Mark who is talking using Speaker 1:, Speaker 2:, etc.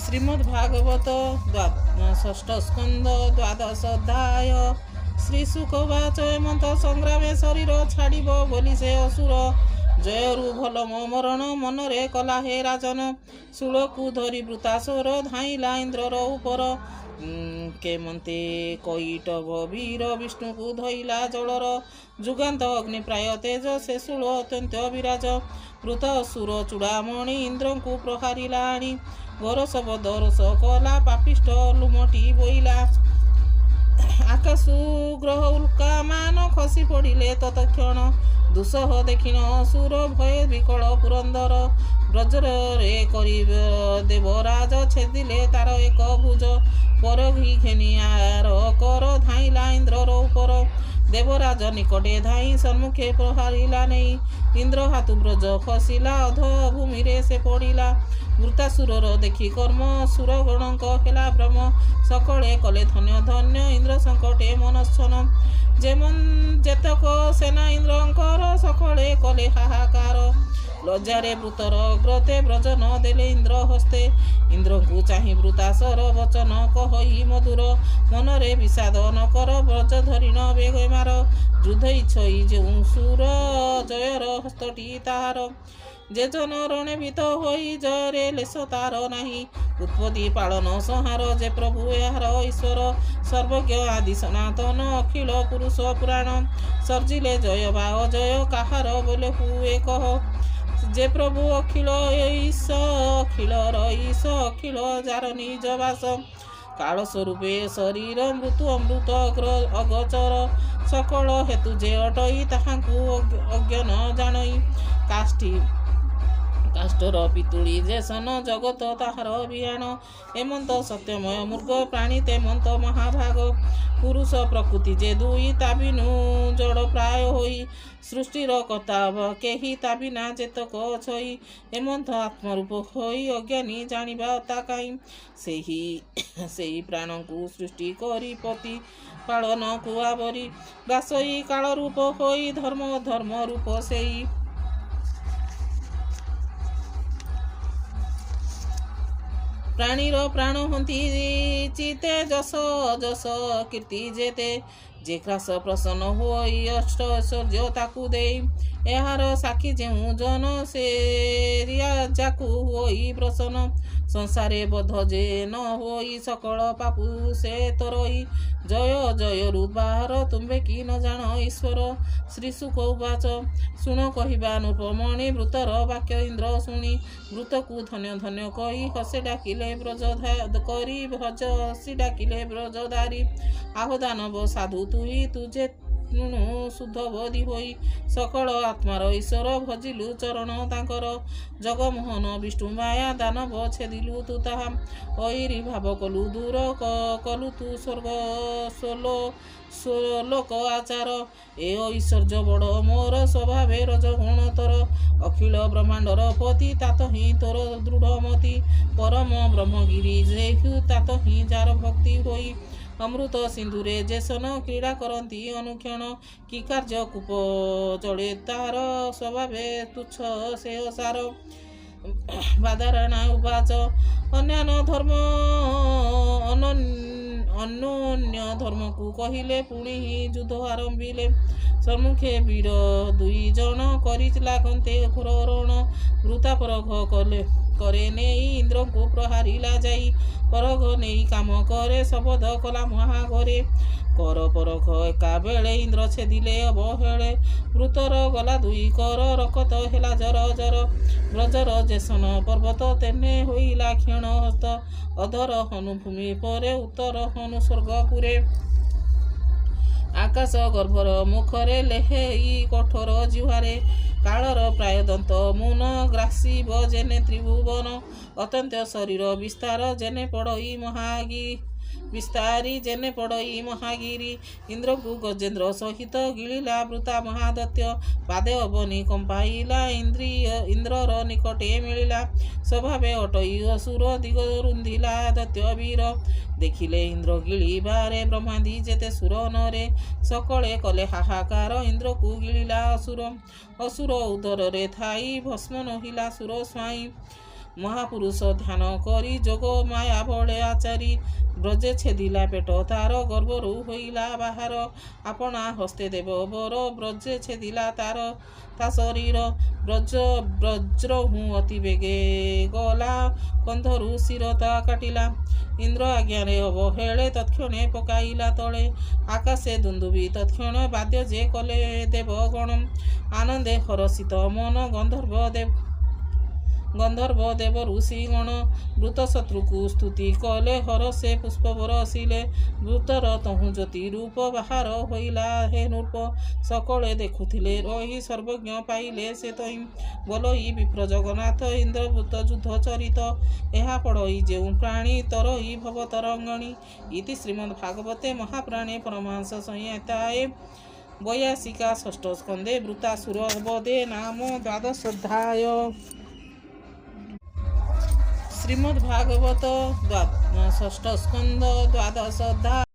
Speaker 1: ଶ୍ରୀମଦ୍ଭାଗବତ ଷଷ୍ଠ ସ୍କନ୍ଧ ଦ୍ୱାଦଶ ଅଧ୍ୟାୟ। ଶ୍ରୀଶୁକବାଚ ଏମନ୍ତ ସଂଗ୍ରାମେ ଶରୀର ଛାଡ଼ିବ ବୋଲି ସେ ଅସୁର ଜୟରୁ ଭଲ ମରଣ ମନରେ କଲା ହେ ରାଜନ। ଶୂଳକୁ ଧରି ବୃତାସୁର ଧାଇଁଲା ଇନ୍ଦ୍ରର ଉପର। କେମନ୍ତେ କଇଟବ ବୀର ବିଷ୍ଣୁକୁ ଧଇଲା ଜଳର। ଯୁଗାନ୍ତ ଅଗ୍ନି ପ୍ରାୟ ତେଜ ସେ ଶୂଳ ଅତ୍ୟନ୍ତ ବିରାଜ। ବୃତ ଅସୁର ଚୂଡ଼ାମଣି ଇନ୍ଦ୍ରଙ୍କୁ ପ୍ରହାରିଲା ଆଣି। ଘୋର ଶବଦ ରୋଷ କଲା ପାପିଷ୍ଟ ଲୁମଟି ବୋଇଲା। ଆକାଶୁ ଗ୍ରହ ଉଲ୍କା ମାନ ଖସି ପଡ଼ିଲେ ତତକ୍ଷଣ। ଦୁଃସହ ଦେଖିଣ ଅସୁର ଭୟ ବିକଳ ପୁରନ୍ଦର। ବ୍ରଜରେ କରିବ ଦେବରାଜ ଛେଦିଲେ ତାର ଏକ ଭୁଜ। ପରଘି ଘେନି ଆର କର ଧାଇଁଲା ଇନ୍ଦ୍ରର ଉପର। ଦେବରାଜ ନିକଟେ ଧାଇଁ ସମ୍ମୁଖେ ପ୍ରହାରିଲା ନେଇ। ଇନ୍ଦ୍ର ହାତୁ ବ୍ରଜ ଖସିଲା ଅଧ ଭୂମିରେ ସେ ପଡ଼ିଲା। ବୃତାସୁରର ଦେଖି କର୍ମ ସୁରଗଣଙ୍କ ହେଲା ଭ୍ରମ। ସକଳେ କଲେ ଧନ୍ୟ ଧନ୍ୟ ଇନ୍ଦ୍ର ସଙ୍କଟେ ମନଚ୍ଛନ। ଯେତକ ସେନା ଇନ୍ଦ୍ରଙ୍କର ସକଳେ କଲେ ହାହାକାର। ଲଜ୍ଜାରେ ବୃତର ଅଗ୍ରତେ ବ୍ରଜ ନ ଦେଲେ ଇନ୍ଦ୍ର ହସ୍ତେ। ଇନ୍ଦ୍ରଙ୍କୁ ଚାହିଁ ବୃତାସର ବଚନ କହଇ ମଧୁର। ମନରେ ବିଷାଦ ନ କର ବ୍ରଜ ଧରିଣ ବେଗ ମାର। ଯୁଦ୍ଧ ଇଚ୍ଛଇ ଯେଉଁ ସୁର ଜୟର ହସ୍ତଟି ତାହାର। ଯେ ଜନ ରଣେ ଭୀତ ହୋଇ ଜୟରେ ଲେଶ ତାର ନାହିଁ। ଉତ୍ପତ୍ତି ପାଳନ ସଂହାର ଯେ ପ୍ରଭୁ ଏହାର ଈଶ୍ୱର। ସର୍ବଜ୍ଞ ଆଦି ସନାତନ ଅଖିଳ ପୁରୁଷ ପୁରାଣ। ସର୍ଜିଲେ ଜୟ ବା ଅଜୟ କାହାର ବୋଲେ ହୁଏ କହ। ଯେ ପ୍ରଭୁ ଅଖିଳ ଈଶ ଅଖିଳର ଈଶ ଅଖିଳ ଯାର ନିଜ ବାସ। କାଳ ସ୍ୱରୂପେ ଶରୀର ମୃତ୍ୟୁ ଅମୃତ ଅଗଚର। ସକଳ ହେତୁ ଯେ ଅଟଇ ତାହାଙ୍କୁ ଅଜ୍ଞାନ ଜାଣଇ। କାଷ୍ଟର ପିତୁଳି ଯେ ସନ ଜଗତ ତାହାର ବିହାଣ। ଏମନ୍ତ ସତ୍ୟମୟ ମୃଗ ପ୍ରାଣୀ ତେମନ୍ତ ମହାଭାଗ। ପୁରୁଷ ପ୍ରକୃତି ଯେ ଦୁଇ ତା ବିନୁ ଜଡ଼ ପ୍ରାୟ ହୋଇ। ସୃଷ୍ଟିର କର୍ତ୍ତା କେହି ତା ବିନା ଯେତକ ଛଇ। ଏମନ୍ତ ଆତ୍ମରୂପ ହୋଇ ଅଜ୍ଞାନୀ ଜାଣିବା ତା କାହିଁ। ସେହି ପ୍ରାଣଙ୍କୁ ସୃଷ୍ଟି କରି ପତି ପାଳନକୁ ଆବରି। ଗ୍ରାସଇ କାଳ ରୂପ ହୋଇ ଧର୍ମ ଧର୍ମ ରୂପ ସେଇ। ପ୍ରାଣୀର ପ୍ରାଣ ହନ୍ତି ଚିତେ ଯଶ ଯଶ କୀର୍ତ୍ତି ଯେତେ। ଯେ ଗ୍ରାସ ପ୍ରସନ୍ନ ହୋଇ ଅଷ୍ଟ ଐଶ୍ୱର୍ଯ୍ୟ ତାକୁ ଦେଇ। ଏହାର ସାକ୍ଷୀ ଯେଉଁ ଜନ ସେ ଯାକୁ ହୋଇ ପ୍ରସନ୍ନ। ସଂସାରେ ବଦ୍ଧ ଯେ ନ ହୋଇ ସକଳ ପାପୁ ସେ ତରଇ। ଜୟ ଜୟରୁ ବାହାର ତୁମ୍ଭେ କି ନ ଜାଣ ଈଶ୍ୱର। ଶ୍ରୀଶୁକ ଉବାଚ ଶୁଣ କହିବା ନୃପମଣି ବୃତର ବାକ୍ୟ ଇନ୍ଦ୍ର ଶୁଣି। ବୃତକୁ ଧନ୍ୟ ଧନ୍ୟ କହି ହସେ ଡାକିଲେ ବ୍ରଜଧାରୀ। ଆହୋ ଦାନବ ସାଧୁ ତୁହି ତୁ ଯେ ଶୁଦ୍ଧ ବୋଧି ହୋଇ। ସକଳ ଆତ୍ମାର ଈଶ୍ୱର ଭଜିଲୁ ଚରଣ ତାଙ୍କର। ଜଗମୋହନ ବିଷ୍ଣୁ ମାୟା ଦାନବ ଛେଦିଲୁ ତୁ ତାହା। ଐରୀ ଭାବ କଲୁ ଦୂର କଲୁ ତୁ ସ୍ୱଲୋକ ଆଚାର। ଏ ଐଶ୍ୱର୍ଯ୍ୟ ବଡ଼ ମୋର ସ୍ୱଭାବେ ରଜଗୁଣ ତୋର। ଅଖିଳ ବ୍ରହ୍ମାଣ୍ଡର ପତି ତାତ ହିଁ ତୋର ଦୃଢ଼ମତି। ପରମ ବ୍ରହ୍ମଗିରି ଯେହୁ ତାତ ହିଁ ଯାର ଭକ୍ତି ହୋଇ। ଅମୃତ ସିନ୍ଧୁରେ ଯେ ସନ କ୍ରୀଡ଼ା କରନ୍ତି ଅନୁକ୍ଷଣ। କି କାର୍ଯ୍ୟ କୂପ ଚଳେ ତାହାର ସ୍ୱଭାବେ ତୁଚ୍ଛ ସେ ଅସାର। ବାଦାରାୟଣ ଉବାଚ ଅନନ୍ୟ ଧର୍ମକୁ କହିଲେ ପୁଣି ହିଁ ଯୁଦ୍ଧ ଆରମ୍ଭିଲେ। ସମ୍ମୁଖେ ବୀର ଦୁଇ ଜଣ କରି ଲାଗନ୍ତେ ଘୋର ରଣ। ବୃତା ପରଘ କରେ ନେଇ ଇନ୍ଦ୍ରଙ୍କୁ ପ୍ରହାରିଲା ଯାଇ। ପରଘ ନେଇ କାମ କରେ ଶବଦ କଲା ମହାଘରେ। କର ପରଘ ଏକା ବେଳେ ଇନ୍ଦ୍ର ଛେଦିଲେ ଅବହେଳେ। ବୃତର ଗଲା ଦୁଇ କର ରକତ ହେଲା ଜର ଜର। ବ୍ରଜର ଯେସନ ପର୍ବତ ତେନେ ହୋଇଲା କ୍ଷୀଣ ହସ୍ତ। ଅଧର ହନୁ ଭୂମି ପରେ ଉତ୍ତର ହନୁ ସ୍ୱର୍ଗପୁରେ। ଆକାଶ ଗର୍ଭର ମୁଖରେ ଲେହେଇ କଠୋର ଜିହ୍ୱାରେ। କାଳର ପ୍ରାୟ ଦନ୍ତ ମୁନ ଗ୍ରାସିବ ଯେନେ ତ୍ରିଭୁବନ। ଅତ୍ୟନ୍ତ ଶରୀର ବିସ୍ତାର ଯେନେ ପଡ଼ଇ ମହାଗିରି। ଇନ୍ଦ୍ରଙ୍କୁ ଗଜେନ୍ଦ୍ର ସହିତ ଗିଳିଲା ବୃତା ମହାଦତ୍ୟ। ପାଦେ ଅବନୀ କମ୍ପାଇଲା ଇନ୍ଦ୍ରର ନିକଟେ ମିଳିଲା। ସ୍ୱଭାବେ ଅଟଇ ଅସୁର ଦିଗ ରୁନ୍ଧିଲା ଦୈତ୍ୟ ବୀର। ଦେଖିଲେ ଇନ୍ଦ୍ର ଗିଳିବାରେ ବ୍ରହ୍ମାଦି ଯେତେ ସୁର ନରେ। ସକଳେ କଲେ ହାହାକାର ଇନ୍ଦ୍ରକୁ ଗିଳିଲା ଅସୁର। ଅସୁର ଉଦରରେ ଥାଇ ଭସ୍ମ ନହିଲା ସୁର ସ୍ୱାଇଁ। ମହାପୁରୁଷ ଧ୍ୟାନ କରି ଯୋଗ ମାୟା ବଳେ ଆଚାରି ବ୍ରଜେ ଛେଦିଲା ପେଟ ତାର ଗର୍ଭରୁ ହୋଇଲା ବାହାର ଆପଣା ହସ୍ତେ ଦେବ ବର ବ୍ରଜେ ଛେଦିଲା ତା ଶରୀର ବ୍ରଜ୍ର ହୁଁ ଅତି ବେଗେ ଗଲା କନ୍ଧରୁ ଶିର ତା କାଟିଲା ଇନ୍ଦ୍ର ଆଜ୍ଞାରେ ଅବହେଳେ ତତ୍କ୍ଷଣେ ପକାଇଲା ତଳେ ଆକାଶେ ଦୁନ୍ଦୁବି ତତ୍କ୍ଷଣ ବାଦ୍ୟ ଯେ କଲେ ଦେବ ଗଣ ଆନନ୍ଦେ ହରଷିତ ମନ ଗନ୍ଧର୍ବ ଦେବ ଋଷି ଗଣ ବୃତ ଶତ୍ରୁକୁ ସ୍ତୁତି କଲେ ହର ସେ ପୁଷ୍ପ ବରସିଲେ ବୃତର ତହୁଁ ଜ୍ୟୋତି ରୂପ ବାହାର ହୋଇଲା ହେ ନୃପ ସକଳେ ଦେଖୁଥିଲେ ରହି ସର୍ବଜ୍ଞ ପାଇଲେ ସେ ତହିଁ ବୋଲଇ ବିପ୍ର ଜଗନ୍ନାଥ ଇନ୍ଦ୍ରବୃତ ଯୁଦ୍ଧ ଚରିତ ଏହା ପଢ଼ଇ ଯେଉଁ ପ୍ରାଣୀ ତରଇ ଭବ ତରଙ୍ଗଣୀ ଇତି ଶ୍ରୀମଦ୍ ଭାଗବତେ ମହାପ୍ରାଣେ ପରମାଂସ ସଂହିତାଏ ବୈୟାସିକା ଷଷ୍ଠ ସ୍କନ୍ଧେ ବୃତାସୁର ବଧେ ନାମ ଦ୍ୱାଦଶୋଧ୍ୟାୟ। ଶ୍ରୀମଦ୍ ଭାଗବତ ଷଷ୍ଠ ସ୍କନ୍ଧ ଦ୍ୱାଦଶ ଅଧ୍ୟାୟ।